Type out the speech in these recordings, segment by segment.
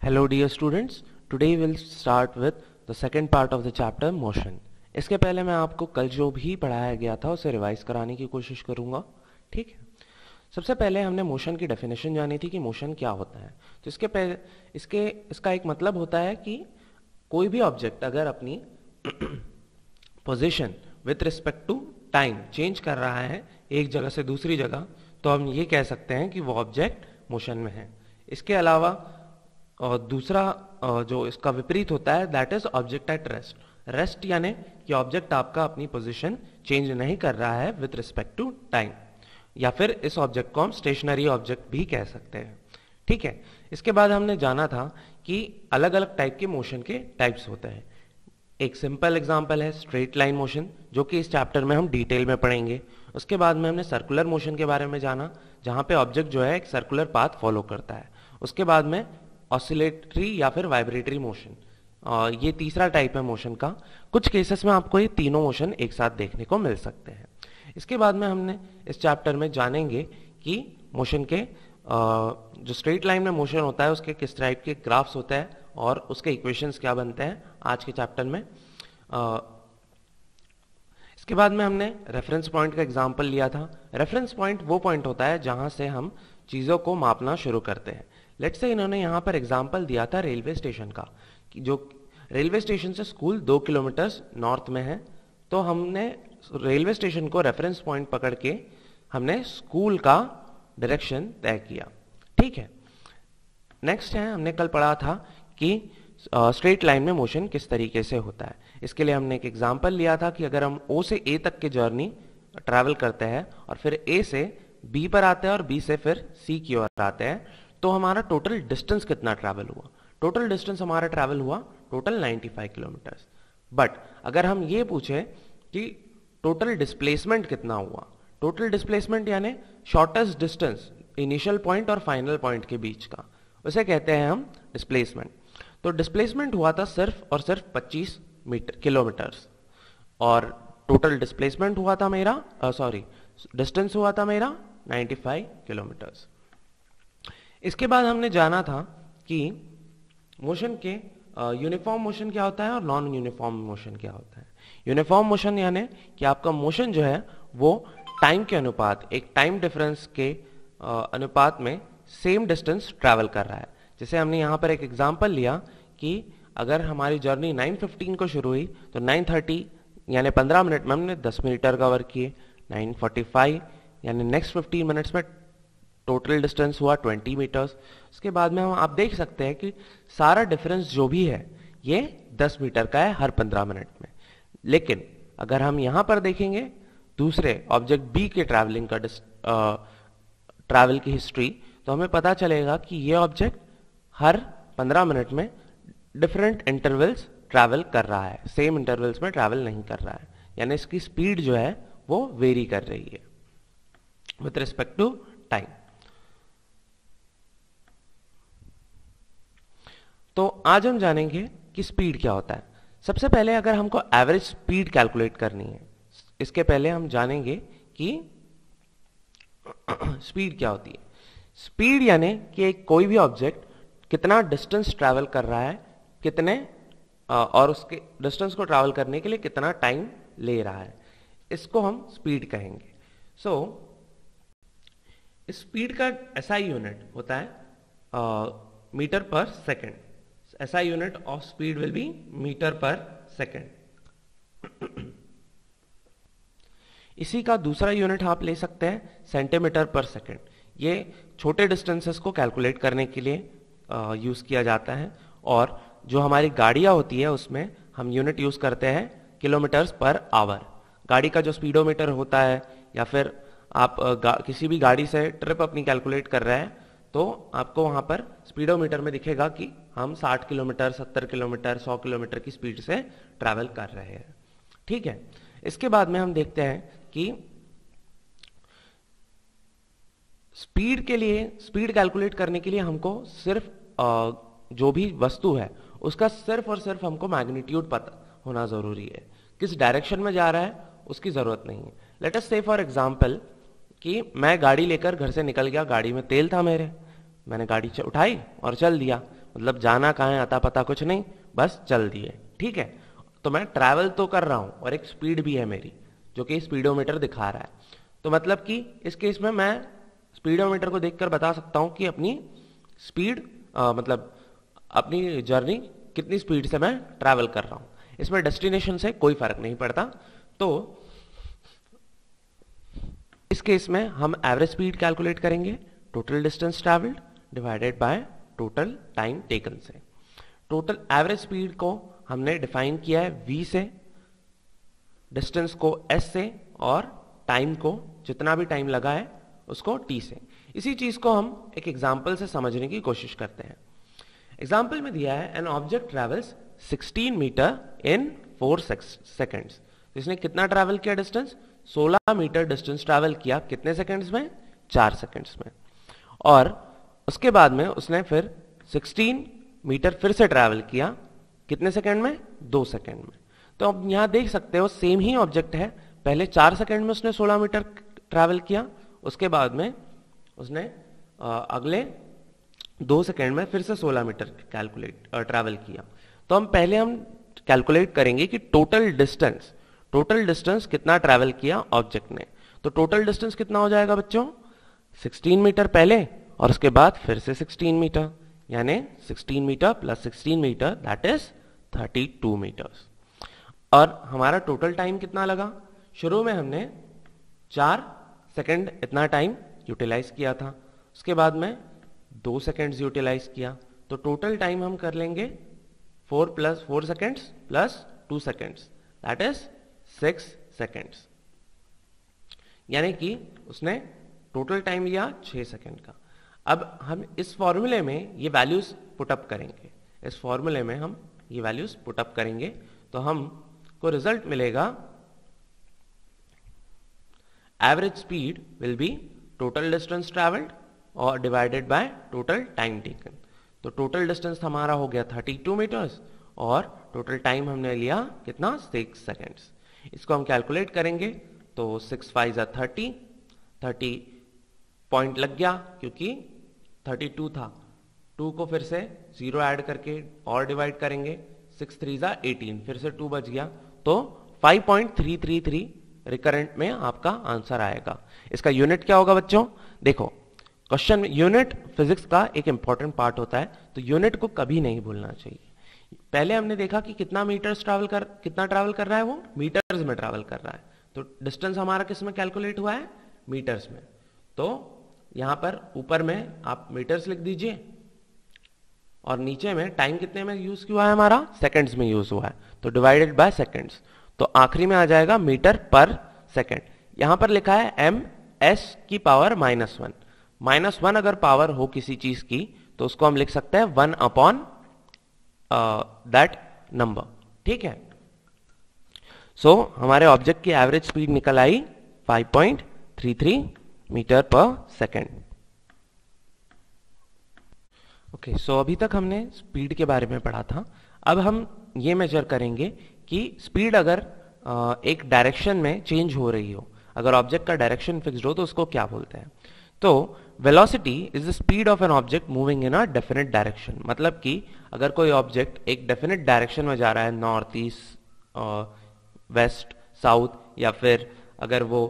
Hello dear students, today we'll start with the second part of the chapter motion. इसके पहले मैं आपको कल जो भी पढ़ाया गया था उसे रिवाइज कराने की कोशिश करूंगा. ठीक है. सबसे पहले हमने मोशन की डेफिनेशन जानी थी कि मोशन क्या होता है. तो इसका एक मतलब होता है कि कोई भी ऑब्जेक्ट अगर अपनी position with respect to time change कर रहा है एक जगह से दूसरी जगह, तो हम ये कह सकते हैं कि वो ऑब्जेक्ट मोशन में है. इसके अलावा और दूसरा जो इसका विपरीत होता है that is object at rest. Rest यानी कि ऑब्जेक्ट आपका अपनी पोजीशन चेंज नहीं कर रहा है विथ रिस्पेक्ट टू टाइम, या फिर इस ऑब्जेक्ट को हम स्टेशनरी ऑब्जेक्ट भी कह सकते हैं. ठीक है. इसके बाद हमने जाना था कि अलग अलग टाइप के मोशन के टाइप्स होते हैं. एक सिंपल एग्जांपल है स्ट्रेट लाइन मोशन, जो कि इस चैप्टर में हम डिटेल में पढ़ेंगे. उसके बाद में हमने सर्कुलर मोशन के बारे में जाना, जहां पे ऑब्जेक्ट जो है एक सर्कुलर पाथ फॉलो करता है. उसके बाद में ऑसिलेटरी या फिर वाइब्रेटरी मोशन, ये तीसरा टाइप है मोशन का. कुछ केसेस में आपको ये तीनों मोशन एक साथ देखने को मिल सकते हैं. इसके बाद में हमने इस चैप्टर में जानेंगे कि मोशन के जो स्ट्रेट लाइन में मोशन होता है उसके किस टाइप के ग्राफ्स होते हैं और उसके इक्वेशंस क्या बनते हैं आज के चैप्टर में. इसके बाद में हमने रेफरेंस पॉइंट का एग्जांपल लिया था. रेफरेंस पॉइंट वो पॉइंट होता है जहां से हम चीजों को मापना शुरू करते हैं. लेट्स से इन्होंने यहाँ पर एग्जाम्पल दिया था रेलवे स्टेशन का, कि जो रेलवे स्टेशन से स्कूल 2 किलोमीटर नॉर्थ में है. तो हमने रेलवे स्टेशन को रेफरेंस पॉइंट पकड़ के हमने स्कूल का डायरेक्शन तय किया. ठीक है. नेक्स्ट है, हमने कल पढ़ा था कि स्ट्रेट लाइन में मोशन किस तरीके से होता है. इसके लिए हमने एक एग्जाम्पल लिया था कि अगर हम O से A तक की जर्नी ट्रैवल करते हैं और फिर A से B पर आते हैं और B से फिर C की ओर आते हैं, तो हमारा टोटल डिस्टेंस कितना ट्रैवल हुआ. टोटल डिस्टेंस हमारा ट्रैवल हुआ टोटल 95 किलोमीटर. बट अगर हम ये पूछे कि टोटल डिस्प्लेसमेंट कितना हुआ, टोटल डिस्प्लेसमेंट यानी शॉर्टेस्ट डिस्टेंस इनिशियल पॉइंट और फाइनल पॉइंट के बीच का, उसे कहते हैं हम डिस्प्लेसमेंट. तो डिस्प्लेसमेंट हुआ था सिर्फ और सिर्फ 25 किलोमीटर, और टोटल डिस्प्लेसमेंट हुआ था मेरा डिस्टेंस हुआ था मेरा 95 किलोमीटर. इसके बाद हमने जाना था कि मोशन के यूनिफॉर्म मोशन क्या होता है और नॉन यूनिफॉर्म मोशन क्या होता है. यूनिफॉर्म मोशन यानी कि आपका मोशन जो है वो टाइम के अनुपात, एक टाइम डिफरेंस के अनुपात में सेम डिस्टेंस ट्रैवल कर रहा है. जैसे हमने यहाँ पर एक एग्जांपल लिया कि अगर हमारी जर्नी 9:15 को शुरू हुई तो 9:30 यानी 15 मिनट में हमने 10 मीटर कवर किए. 9:45 यानी नेक्स्ट 15 मिनट्स में टोटल डिस्टेंस हुआ 20 मीटर्स. उसके बाद में हम आप देख सकते हैं कि सारा डिफरेंस जो भी है ये 10 मीटर का है हर 15 मिनट में. लेकिन अगर हम यहां पर देखेंगे दूसरे ऑब्जेक्ट बी के ट्रैवलिंग का ट्रैवल की हिस्ट्री, तो हमें पता चलेगा कि ये ऑब्जेक्ट हर 15 मिनट में डिफरेंट इंटरवल्स ट्रैवल कर रहा है, सेम इंटरवल्स में ट्रैवल नहीं कर रहा है. यानी इसकी स्पीड जो है वो वेरी कर रही है विथ रिस्पेक्ट टू टाइम. तो आज हम जानेंगे कि स्पीड क्या होता है. सबसे पहले अगर हमको एवरेज स्पीड कैलकुलेट करनी है, इसके पहले हम जानेंगे कि स्पीड क्या होती है. स्पीड यानी कि कोई भी ऑब्जेक्ट कितना डिस्टेंस ट्रैवल कर रहा है, कितने और उसके डिस्टेंस को ट्रैवल करने के लिए कितना टाइम ले रहा है, इसको हम स्पीड कहेंगे. सो स्पीड का SI यूनिट होता है metre per second. SI unit of speed will be metre per second. इसी का दूसरा यूनिट आप ले सकते हैं सेंटीमीटर पर सेकेंड. ये छोटे डिस्टेंसेस को कैलकुलेट करने के लिए यूज किया जाता है. और जो हमारी गाड़ियां होती है उसमें हम यूनिट यूज करते हैं किलोमीटर्स पर आवर. गाड़ी का जो स्पीडोमीटर होता है, या फिर आप किसी भी गाड़ी से ट्रिप अपनी कैलकुलेट कर रहे हैं, तो आपको वहां पर स्पीडोमीटर में दिखेगा कि हम 60 किलोमीटर, 70 किलोमीटर, 100 किलोमीटर की स्पीड से ट्रैवल कर रहे हैं. ठीक है. इसके बाद में हम देखते हैं कि स्पीड के लिए, स्पीड कैलकुलेट करने के लिए हमको सिर्फ जो भी वस्तु है उसका सिर्फ और सिर्फ हमको मैग्नीट्यूड पता होना जरूरी है. किस डायरेक्शन में जा रहा है उसकी जरूरत नहीं है. लेट अस से फॉर एग्जांपल कि मैं गाड़ी लेकर घर से निकल गया, गाड़ी में तेल था मेरे, मैंने गाड़ी उठाई और चल दिया. मतलब जाना कहाँ है अता पता कुछ नहीं, बस चल दिए, ठीक है। तो मैं ट्रैवल तो कर रहा हूँ और एक स्पीड भी है मेरी जो कि स्पीडोमीटर दिखा रहा है। तो मतलब कि इस केस में मैं स्पीडोमीटर को देखकर बता सकता हूँ कि अपनी स्पीड मतलब अपनी जर्नी कितनी स्पीड से मैं ट्रैवल कर रहा हूँ। इसमें डेस्टिनेशन से कोई फर्क नहीं पड़ता। तो इस केस में हम एवरेज स्पीड कैलकुलेट करेंगे, total distance travelled divided by total time taken से। टोटल एवरेज स्पीड को हमने डिफाइन किया है v से, डिस्टेंस को s से और टाइम को, जितना भी टाइम लगा है उसको t से। इसी चीज को हम एक एग्जांपल से समझने की कोशिश करते हैं। एग्जांपल में दिया है an object travels 16 metre in 4 seconds. तो इसने कितना ट्रैवल किया डिस्टेंस? 16 मीटर डिस्टेंस ट्रैवल किया कितने सेकेंड्स में? 4 सेकेंड्स में। और उसके बाद में उसने फिर 16 मीटर फिर से ट्रैवल किया कितने सेकेंड में? 2 सेकेंड में। तो अब यहां देख सकते हो सेम ही ऑब्जेक्ट है, पहले 4 सेकेंड में उसने 16 मीटर ट्रैवल किया, उसके बाद में उसने अगले 2 सेकेंड में फिर से 16 मीटर ट्रैवल किया। तो हम कैलकुलेट करेंगे कि टोटल डिस्टेंस कितना ट्रैवल किया ऑब्जेक्ट ने। तो टोटल डिस्टेंस कितना हो जाएगा बच्चों? 16 मीटर पहले और उसके बाद फिर से 16 मीटर, यानी 16 metre plus 16 metre that is 32 metres. और हमारा टोटल टाइम कितना लगा? शुरू में हमने 4 सेकेंड इतना टाइम यूटिलाइज किया था, उसके बाद में 2 सेकेंड्स यूटिलाइज किया, तो टोटल टाइम हम कर लेंगे 4 seconds plus 2 seconds that is 6 seconds. यानी कि उसने टोटल टाइम लिया 6 सेकेंड का। अब हम इस फॉर्मूले में ये वैल्यूज पुटअप करेंगे, इस फॉर्मूले में हम ये वैल्यूज पुटअप करेंगे तो हमको रिजल्ट मिलेगा average speed will be total distance travelled और divided by total time taken. तो टोटल डिस्टेंस हमारा हो गया 32 मीटर्स और टोटल टाइम हमने लिया कितना? 6 सेकेंड्स। इसको हम कैलकुलेट करेंगे तो 6 5 30 पॉइंट लग गया क्योंकि 32 था, 2 को फिर से 0 ऐड करके और डिवाइड करेंगे, 6 3 18, फिर से 2 बच गया, तो 5.333 रिकरेंट में आपका आंसर आएगा। इसका यूनिट क्या होगा बच्चों? देखो क्वेश्चन में यूनिट फिजिक्स का एक इंपॉर्टेंट पार्ट होता है, तो यूनिट को कभी नहीं भूलना चाहिए। पहले हमने देखा कि कितना ट्रैवल कर रहा है, वो मीटर्स में ट्रैवल कर रहा है, तो डिस्टेंस हमारा किस में कैलकुलेट हुआ है? मीटर्स में। तो यहां पर ऊपर में आप मीटर्स लिख दीजिए और नीचे में टाइम कितने में यूज हुआ है हमारा? सेकंड्स में यूज हुआ है, तो डिवाइडेड बाय सेकंड्स, तो आखिरी में आ जाएगा मीटर पर सेकंड। यहां पर लिखा है एम एस की पावर -1, -1 अगर पावर हो किसी चीज की तो उसको हम लिख सकते हैं 1 अपॉन दैट नंबर, ठीक है। सो हमारे ऑब्जेक्ट की एवरेज स्पीड निकल आई 5.33 मीटर पर सेकेंड। ओके, सो अभी तक हमने स्पीड के बारे में पढ़ा था। अब हम ये मेजर करेंगे कि स्पीड अगर एक डायरेक्शन में चेंज हो रही हो, अगर ऑब्जेक्ट का डायरेक्शन फिक्स्ड हो तो उसको क्या बोलते हैं? तो velocity is the speed of an object moving in a definite direction. मतलब कि अगर कोई ऑब्जेक्ट एक डेफिनेट डायरेक्शन में जा रहा है, नॉर्थ ईस्ट वेस्ट साउथ, या फिर अगर वो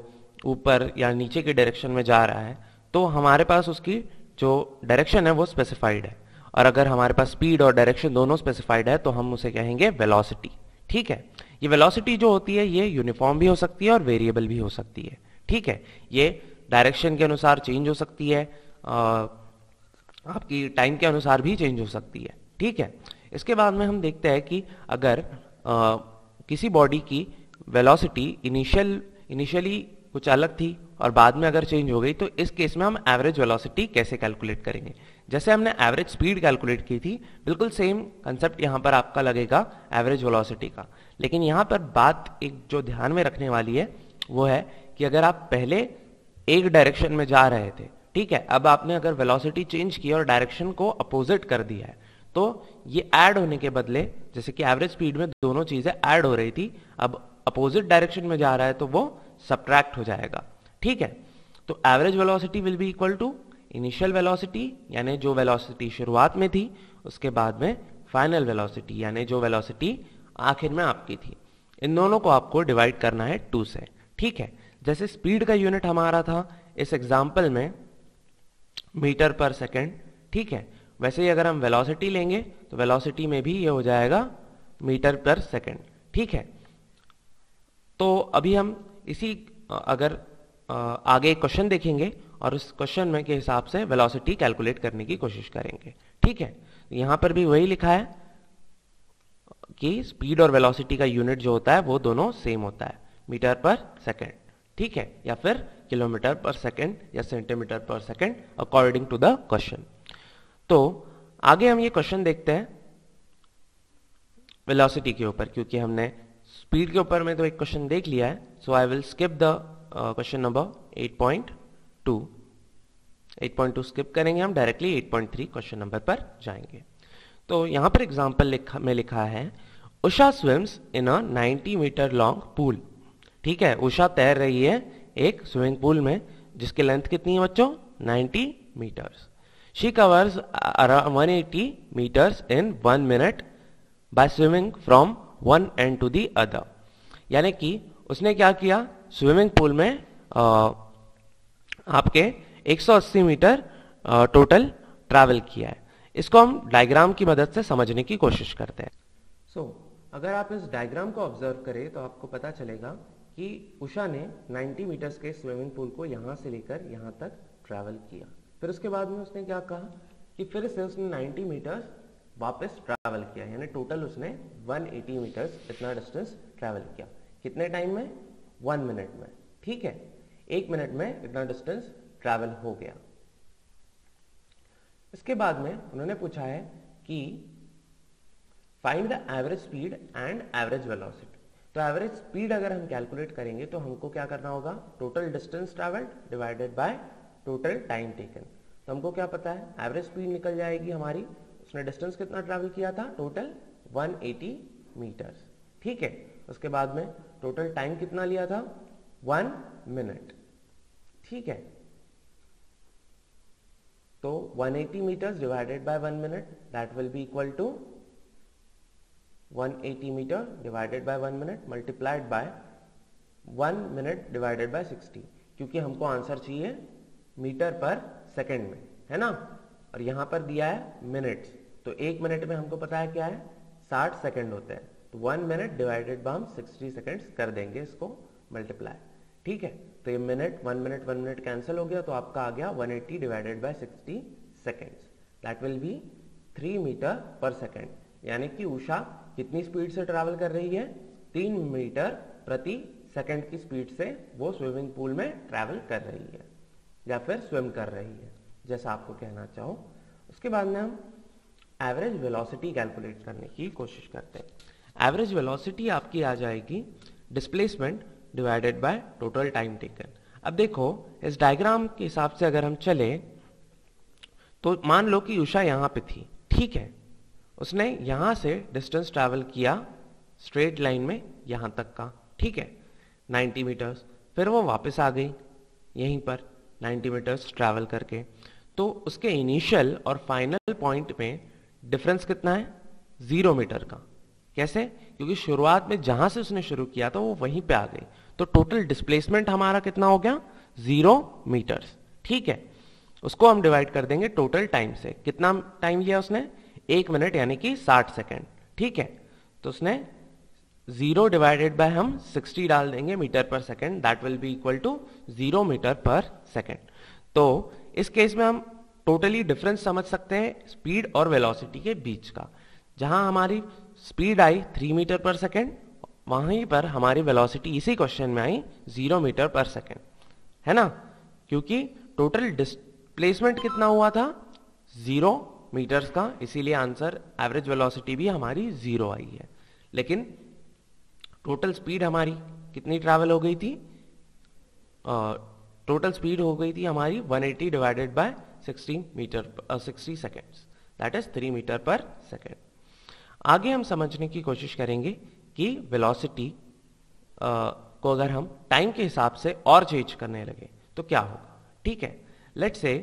ऊपर या नीचे की डायरेक्शन में जा रहा है, तो हमारे पास उसकी जो डायरेक्शन है वो स्पेसिफाइड है। और अगर हमारे पास स्पीड और डायरेक्शन दोनों स्पेसिफाइड है तो हम उसे कहेंगे वेलोसिटी, ठीक है। ये वेलोसिटी जो होती है ये यूनिफॉर्म भी हो सकती है और वेरिएबल भी हो सकती है, ठीक है। ये डायरेक्शन के अनुसार चेंज हो सकती है, आपकी टाइम के अनुसार भी चेंज हो सकती है, ठीक है। इसके बाद में हम देखते हैं कि अगर किसी बॉडी की वेलोसिटी इनिशियली कुछ अलग थी और बाद में अगर चेंज हो गई, तो इस केस में हम एवरेज वेलोसिटी कैसे कैलकुलेट करेंगे? जैसे हमने एवरेज स्पीड कैलकुलेट की थी, बिल्कुल सेम कंसेप्ट यहां पर आपका लगेगा एवरेज वेलोसिटी का। लेकिन यहां पर बात एक जो ध्यान में रखने वाली है वो है कि अगर आप पहले एक डायरेक्शन में जा रहे थे, ठीक है, अब आपने अगर वेलोसिटी चेंज की और डायरेक्शन को अपोजिट कर दिया है, तो ये ऐड होने के बदले, जैसे कि एवरेज स्पीड में दोनों चीजें ऐड हो रही थी, अब अपोजिट डायरेक्शन में जा रहा है तो वो सब्ट्रैक्ट हो जाएगा, ठीक है। तो average velocity will be equal to initial velocity, यानी जो वेलोसिटी शुरुआत में थी उसके बाद में फाइनल वेलोसिटी, यानी जो वेलोसिटी आखिर में आपकी थी। इन दोनों को आपको डिवाइड करना है 2 से। ठीक है, जैसे स्पीड का यूनिट हमारा था इस एग्जाम्पल में मीटर पर सेकेंड, ठीक है, वैसे ही अगर हम वेलोसिटी लेंगे तो वेलोसिटी में भी ये हो जाएगा मीटर पर सेकेंड। ठीक है, तो अभी हम इसी अगर आगे क्वेश्चन देखेंगे और उस क्वेश्चन में के हिसाब से वेलोसिटी कैलकुलेट करने की कोशिश करेंगे। ठीक है, यहां पर भी वही लिखा है कि स्पीड और वेलोसिटी का यूनिट जो होता है वो दोनों सेम होता है, मीटर पर सेकेंड। ठीक है, या फिर किलोमीटर पर सेकेंड या centimetre per second according to the question. तो आगे हम ये क्वेश्चन देखते हैं वेलोसिटी के ऊपर, क्योंकि हमने स्पीड के ऊपर में तो एक क्वेश्चन देख लिया है। So I will skip the question number 8.2। 8.2 skip करेंगे, हम डायरेक्टली 8.3 क्वेश्चन नंबर पर जाएंगे। तो यहां पर एग्जाम्पल में लिखा है Usha swims in a 90 metre long pool. ठीक है, उषा तैर रही है एक स्विमिंग पूल में जिसकी लेंथ कितनी है बच्चों, 90 metres. She covers 180 metres in 1 minute by swimming from one end to the other. यानी कि उसने क्या किया, स्विमिंग पूल में आपके 180 मीटर टोटल ट्रैवल किया है। इसको हम डायग्राम की मदद से समझने की कोशिश करते हैं। सो अगर आप इस डायग्राम को ऑब्जर्व करें तो आपको पता चलेगा कि उषा ने 90 मीटर्स के स्विमिंग पूल को यहाँ से लेकर यहाँ तक ट्रैवल किया। फिर उसके बाद में उसने क्या कहा कि फिर से उसने 90 मीटर्स वापस ट्रैवल किया, यानी टोटल उसने 180 मीटर्स इतना डिस्टेंस ट्रैवल किया। कितने टाइम में, 1 मिनट में। ठीक है, 1 मिनट में इतना डिस्टेंस ट्रैवल हो गया। इसके बाद में उन्होंने पूछा है कि find the average speed and average velocity. तो एवरेज स्पीड अगर हम कैलकुलेट करेंगे तो हमको क्या करना होगा, total distance travelled divided by total time taken. तो हमको क्या पता है, एवरेज स्पीड निकल जाएगी हमारी, उसने डिस्टेंस कितना ट्रैवल किया था, टोटल 180 मीटर्स। ठीक है, उसके बाद में टोटल टाइम कितना लिया था, 1 मिनट। ठीक है, तो 180 metres divided by 1 minute, that will be equal to 180 metre divided by 1 minute multiplied by 1 minute divided by 60, क्योंकि हमको आंसर चाहिए मीटर पर सेकेंड में, है ना, और यहां पर दिया है मिनट्स। तो 1 मिनट में हमको पता है क्या है, 60 सेकेंड होते हैं। तो 1 मिनट डिवाइडेड बाय हम 60 सेकेंड्स कर देंगे इसको मल्टीप्लाई। ठीक है, तो ये मिनट 1 मिनट 1 मिनट कैंसिल हो गया, तो आपका आ गया 180 divided by 60 seconds, that will be 3 metre per second. यानी कि उषा कितनी स्पीड से ट्रैवल कर रही है, 3 मीटर प्रति सेकेंड की स्पीड से वो स्विमिंग पूल में ट्रैवल कर रही है या फिर स्विम कर रही है, जैसा आपको कहना चाहो। उसके बाद में हम एवरेज वेलोसिटी कैलकुलेट करने की कोशिश करते हैं। एवरेज वेलोसिटी आपकी आ जाएगी displacement divided by total time taken. अब देखो इस डायग्राम के हिसाब से अगर हम चले तो मान लो कि उषा यहां पे थी। ठीक है, उसने यहां से डिस्टेंस ट्रैवल किया स्ट्रेट लाइन में यहां तक का। ठीक है, 90 मीटर्स, फिर वो वापस आ गई यहीं पर 90 मीटर्स ट्रैवल करके। तो उसके इनिशियल और फाइनल पॉइंट में डिफरेंस कितना है, 0 मीटर का। कैसे, क्योंकि शुरुआत में जहां से उसने शुरू किया था वो वहीं पे आ गई। तो टोटल डिस्प्लेसमेंट हमारा कितना हो गया, 0 मीटर्स। ठीक है, उसको हम डिवाइड कर देंगे टोटल टाइम से। कितना टाइम लिया उसने, 1 मिनट यानी कि 60 सेकेंड। ठीक है, तो उसने 0 डिवाइडेड बाय हम 60 डाल देंगे metre per second, that will be equal to 0 metre per second. तो इस केस में हम टोटली डिफरेंस समझ सकते हैं स्पीड और वेलोसिटी के बीच का। जहां हमारी स्पीड आई 3 मीटर पर सेकेंड, वहीं पर हमारी वेलोसिटी इसी क्वेश्चन में आई 0 मीटर पर सेकेंड, है ना, क्योंकि टोटल डिस्प्लेसमेंट कितना हुआ था, 0 मीटर्स का, इसीलिए आंसर एवरेज वेलोसिटी भी हमारी 0 आई है। लेकिन टोटल स्पीड हमारी कितनी ट्रैवल हो गई थी, टोटल स्पीड हो गई थी हमारी 180 divided by 60 seconds, that is 3 metre per second. आगे हम समझने की कोशिश करेंगे कि वेलोसिटी को अगर हम टाइम के हिसाब से और चेंज करने लगे तो क्या होगा। ठीक है, लेट्स से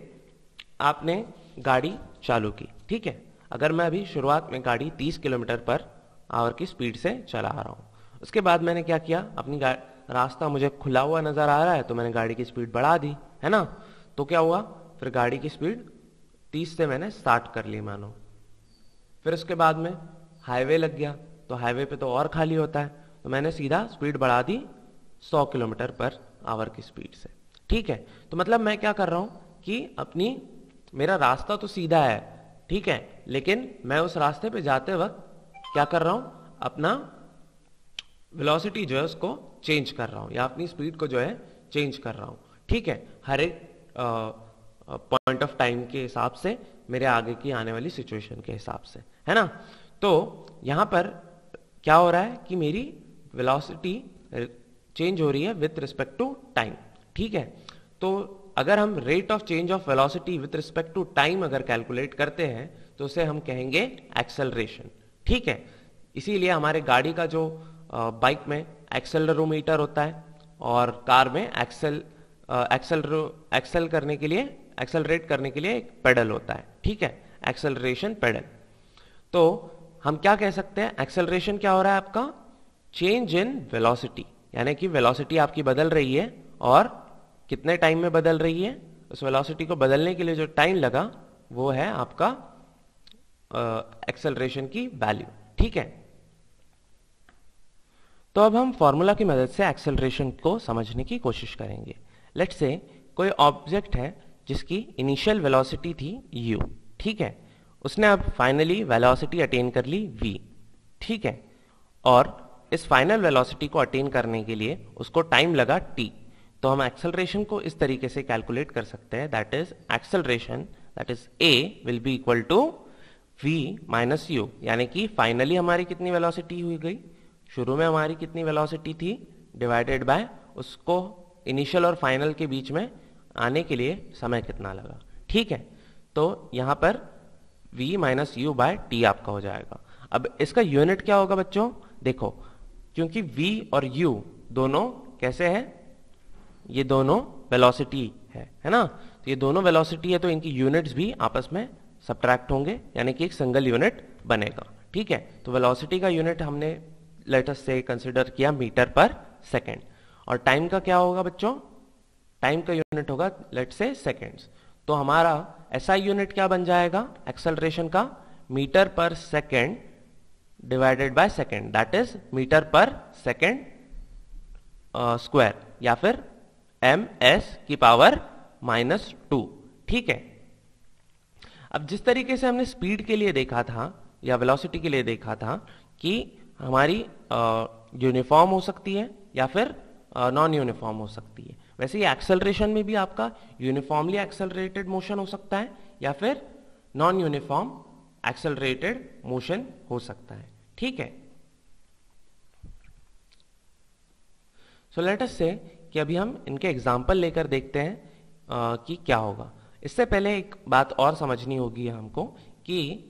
आपने गाड़ी चालू की। ठीक है, अगर मैं अभी शुरुआत में गाड़ी 30 किलोमीटर पर आवर की स्पीड से चला रहा हूँ, उसके बाद मैंने क्या किया, अपनी रास्ता मुझे खुला हुआ नजर आ रहा है तो मैंने गाड़ी की स्पीड बढ़ा दी, है ना। तो क्या हुआ, फिर गाड़ी की स्पीड 30 से मैंने स्टार्ट कर ली मानो। फिर उसके बाद में हाईवे लग गया, तो हाईवे पे तो और खाली होता है, तो मैंने सीधा स्पीड बढ़ा दी 100 किलोमीटर पर आवर की स्पीड से। ठीक है, तो मतलब मैं क्या कर रहा हूं कि अपनी, मेरा रास्ता तो सीधा है, ठीक है, लेकिन मैं उस रास्ते पे जाते वक्त क्या कर रहा हूं, अपना वेलोसिटी जो है उसको चेंज कर रहा हूं, या अपनी स्पीड को जो है चेंज कर रहा हूं। ठीक है, हर एक पॉइंट ऑफ टाइम के हिसाब से, मेरे आगे की आने वाली सिचुएशन के हिसाब से, है ना। तो यहां पर क्या हो रहा है कि मेरी वेलोसिटी चेंज हो रही है विथ रिस्पेक्ट टू टाइम। ठीक है, तो अगर हम rate of change of velocity with respect to time अगर कैलकुलेट करते हैं तो उसे हम कहेंगे एक्सेलरेशन। ठीक है, इसीलिए हमारे गाड़ी का जो बाइक में एक्सेलरोमीटर होता है और कार में एक्सेल करने के लिए, एक्सेलरेट करने के लिए एक पेडल होता है। ठीक है, एक्सेलरेशन पेडल। तो हम क्या कह सकते हैं, एक्सेलरेशन क्या हो रहा है आपका, चेंज इन वेलोसिटी, यानी कि वेलोसिटी आपकी बदल रही है और कितने टाइम में बदल रही है, उस वेलोसिटी को बदलने के लिए जो टाइम लगा वो है आपका एक्सेलरेशन की वैल्यू। ठीक है, तो अब हम फॉर्मूला की मदद से एक्सेलरेशन को समझने की कोशिश करेंगे। लेट्स से कोई ऑब्जेक्ट है जिसकी इनिशियल वेलोसिटी थी u, ठीक है, उसने अब फाइनली वेलोसिटी अटेन कर ली v। ठीक है, और इस फाइनल वेलोसिटी को अटेन करने के लिए उसको टाइम लगा t। तो हम एक्सेलरेशन को इस तरीके से कैलकुलेट कर सकते हैं, that is acceleration, that is a will be equal to v minus u, यानी कि फाइनली हमारी कितनी वेलोसिटी हुई गई, शुरू में हमारी कितनी वेलोसिटी थी, डिवाइडेड बाय उसको इनिशियल और फाइनल के बीच में आने के लिए समय कितना लगा। ठीक है, तो यहां पर v minus u by t आपका हो जाएगा। अब इसका यूनिट क्या होगा बच्चों, देखो, क्योंकि v और u दोनों कैसे हैं, ये दोनों वेलोसिटी है ना, तो ये दोनों वेलोसिटी है, तो इनकी यूनिट्स भी आपस में सब्ट्रैक्ट होंगे, यानी कि एक सिंगल यूनिट बनेगा। ठीक है, तो वेलोसिटी का यूनिट हमने लेट अस से कंसिडर किया मीटर पर सेकेंड, और टाइम का क्या होगा बच्चों, टाइम का यूनिट होगा लेट से सेकेंड्स। तो हमारा एसआई यूनिट क्या बन जाएगा एक्सेलरेशन का, metre per second divided by second, that is metre per second square, या फिर ms की पावर -2। ठीक है, अब जिस तरीके से हमने स्पीड के लिए देखा था या वेलोसिटी के लिए देखा था कि हमारी यूनिफॉर्म हो सकती है या फिर नॉन यूनिफॉर्म हो सकती है, वैसे ही एक्सेलरेशन में भी आपका यूनिफॉर्मली एक्सेलरेटेड मोशन हो सकता है या फिर नॉन यूनिफॉर्म एक्सेलरेटेड मोशन हो सकता है। ठीक है, सो लेट अस से कि अभी हम इनके एग्जाम्पल लेकर देखते हैं कि क्या होगा। इससे पहले एक बात और समझनी होगी हमको कि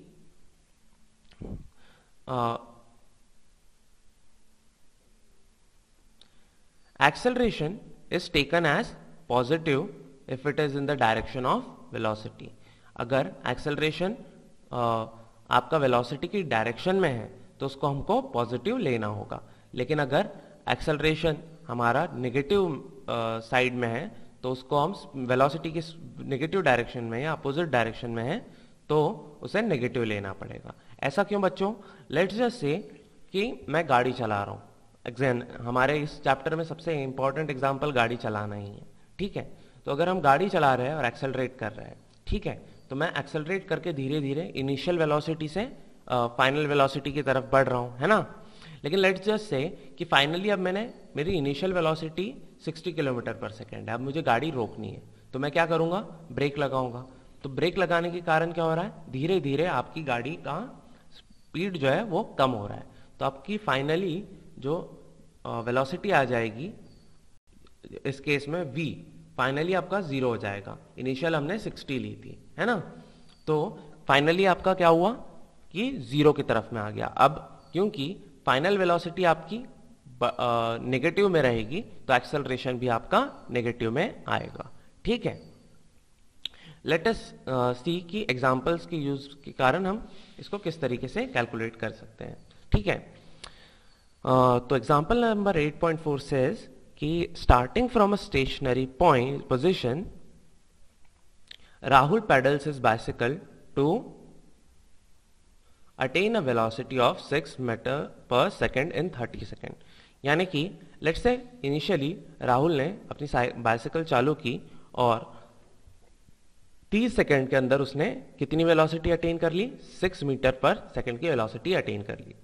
acceleration is taken as positive if it is in the direction of velocity। अगर acceleration आपका velocity की डायरेक्शन में है तो उसको हमको पॉजिटिव लेना होगा, लेकिन अगर acceleration हमारा नेगेटिव साइड में है तो उसको हम वेलोसिटी की नेगेटिव डायरेक्शन में या अपोजिट डायरेक्शन में है तो उसे नेगेटिव लेना पड़ेगा। ऐसा क्यों बच्चों, लेट्स जस्ट से कि मैं गाड़ी चला रहा हूँ, हमारे इस चैप्टर में सबसे इंपॉर्टेंट एग्जांपल गाड़ी चलाना ही है। ठीक है, तो अगर हम गाड़ी चला रहे हैं और एक्सेलरेट कर रहे हैं, ठीक है, तो मैं एक्सेलरेट करके धीरे धीरे इनिशियल वेलोसिटी से फाइनल वेलोसिटी की तरफ बढ़ रहा हूँ, है ना। लेकिन लेट्स जस्ट से कि फाइनली अब मैंने, मेरी इनिशियल वेलोसिटी 60 किलोमीटर पर सेकेंड है, अब मुझे गाड़ी रोकनी है, तो मैं क्या करूंगा, ब्रेक लगाऊंगा। तो ब्रेक लगाने के कारण क्या हो रहा है, धीरे धीरे आपकी गाड़ी का स्पीड जो है वो कम हो रहा है, तो आपकी फाइनली जो वेलोसिटी आ जाएगी इस केस में v फाइनली आपका 0 हो जाएगा। इनिशियल हमने 60 ली थी, है ना, तो फाइनली आपका क्या हुआ कि 0 की तरफ में आ गया। अब क्योंकि फाइनल वेलोसिटी आपकी नेगेटिव में रहेगी तो एक्सेलरेशन भी आपका नेगेटिव में आएगा। ठीक है, लेट अस सी की एग्जांपल्स के यूज के कारण हम इसको किस तरीके से कैलकुलेट कर सकते हैं। ठीक है, तो एग्जांपल नंबर 8.4 सेज कि starting from a stationary point position Rahul pedals his bicycle to attain a velocity of 6 meter per second in 30 second. यानी कि लेट्स से इनिशियली राहुल ने अपनी बाइसिकल चालू की और 30 सेकेंड के अंदर उसने कितनी वेलोसिटी अटेन कर ली, 6 मीटर पर सेकेंड की वेलोसिटी अटेन कर ली।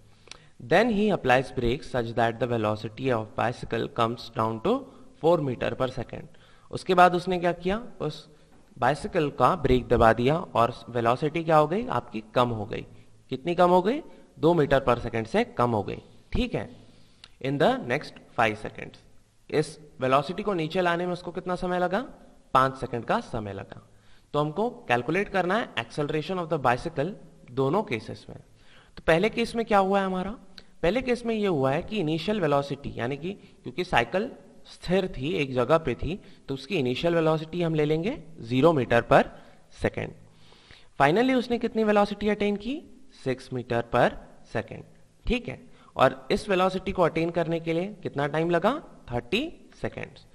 Then he applies brake such that the velocity of bicycle comes down to 4 metre per second. उसके बाद उसने क्या किया, उस बाइसिकल का ब्रेक दबा दिया और वेलोसिटी क्या हो गई आपकी, कम हो गई। कितनी कम हो गई, 2 मीटर पर सेकेंड से कम हो गई। ठीक है, इन द नेक्स्ट 5 सेकेंड्स। इस वेलोसिटी को नीचे लाने में उसको कितना समय लगा, 5 सेकेंड का समय लगा। तो हमको कैलकुलेट करना है एक्सेलरेशन ऑफ द बाइसिकल दोनों केसेस में। तो पहले केस में क्या हुआ है हमारा, पहले केस में ये हुआ है कि इनिशियल वेलोसिटी यानी कि क्योंकि साइकिल स्थिर थी, एक जगह पे थी, तो उसकी इनिशियल वेलोसिटी हम ले लेंगे 0 मीटर पर सेकेंड। फाइनली उसने कितनी वेलोसिटी अटेन की, 6 मीटर पर सेकेंड। ठीक है, और इस वेलोसिटी को अटेन करने के लिए कितना टाइम लगा, 30 सेकेंड्स।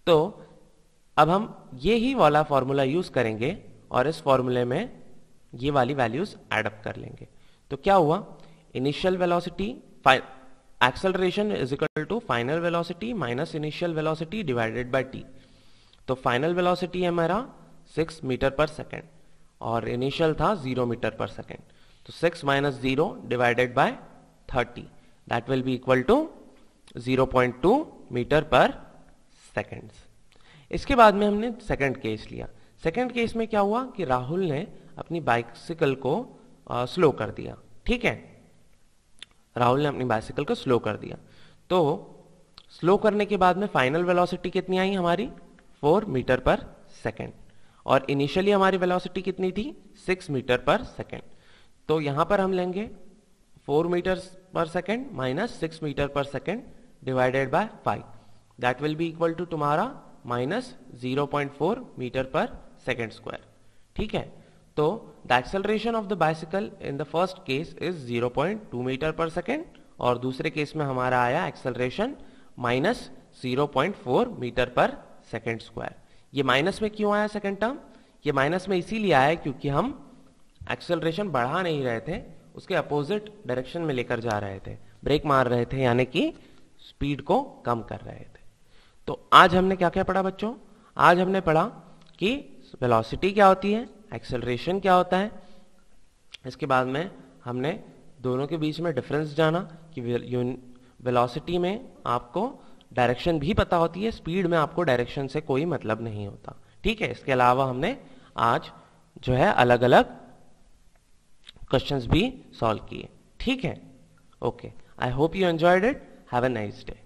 तो अब हम ये ही वाला फॉर्मूला यूज करेंगे और इस फॉर्मूले में ये वाली वैल्यूज एडअप कर लेंगे। तो क्या हुआ, initial velocity acceleration is equal to final velocity minus initial velocity divided by t। तो फाइनल वेलोसिटी है हमारा 6 मीटर पर सेकेंड और इनिशियल था 0 मीटर पर सेकेंड। तो 6 minus 0 divided by 30 that will be equal to 0.2 metre per second. इसके बाद में हमने सेकेंड केस लिया। सेकेंड केस में क्या हुआ कि राहुल ने अपनी बाइसिकल को स्लो कर दिया। ठीक है, राहुल ने अपनी बाइसिकल को स्लो कर दिया। तो स्लो करने के बाद में फाइनल वेलोसिटी कितनी आई हमारी, 4 मीटर पर सेकेंड, और इनिशियली हमारी वेलोसिटी कितनी थी, 6 मीटर पर सेकेंड। तो यहां पर हम लेंगे 4 metre per second minus 6 metre per second divided by 5 that will be equal to तुम्हारा minus 0.4 metre per second square. ठीक है, तो the acceleration of the bicycle in the first case is 0.2 metre per second और दूसरे case में हमारा आया acceleration minus 0.4 metre per second square. ये माइनस में क्यों आया सेकेंड टर्म, ये माइनस में इसीलिए आया क्योंकि हम एक्सेलरेशन बढ़ा नहीं रहे थे, उसके अपोजिट डायरेक्शन में लेकर जा रहे थे, ब्रेक मार रहे थे, यानी कि स्पीड को कम कर रहे थे। तो आज हमने क्या क्या पढ़ा बच्चों, आज हमने पढ़ा कि वेलोसिटी क्या होती है, एक्सेलरेशन क्या होता है, इसके बाद में हमने दोनों के बीच में डिफरेंस जाना कि वेलोसिटी में आपको डायरेक्शन भी पता होती है, स्पीड में आपको डायरेक्शन से कोई मतलब नहीं होता। ठीक है, इसके अलावा हमने आज जो है अलग अलग क्वेश्चंस भी सॉल्व किए। ठीक है, okay, I hope you enjoyed it, have a nice day.